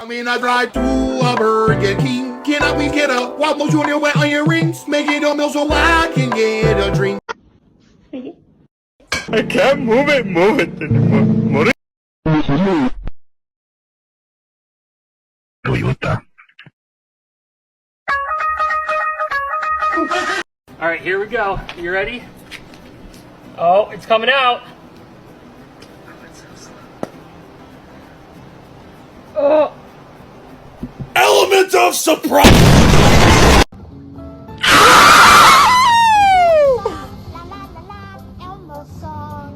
I mean, I drive to a Burger King. Can we get a Whopper Junior wet onion rings? Make it a meal so I can get a drink. I can't move it. 머리. All right, here we go. You ready? Oh, it's coming out. Oh. Element of surprise! Elmo song.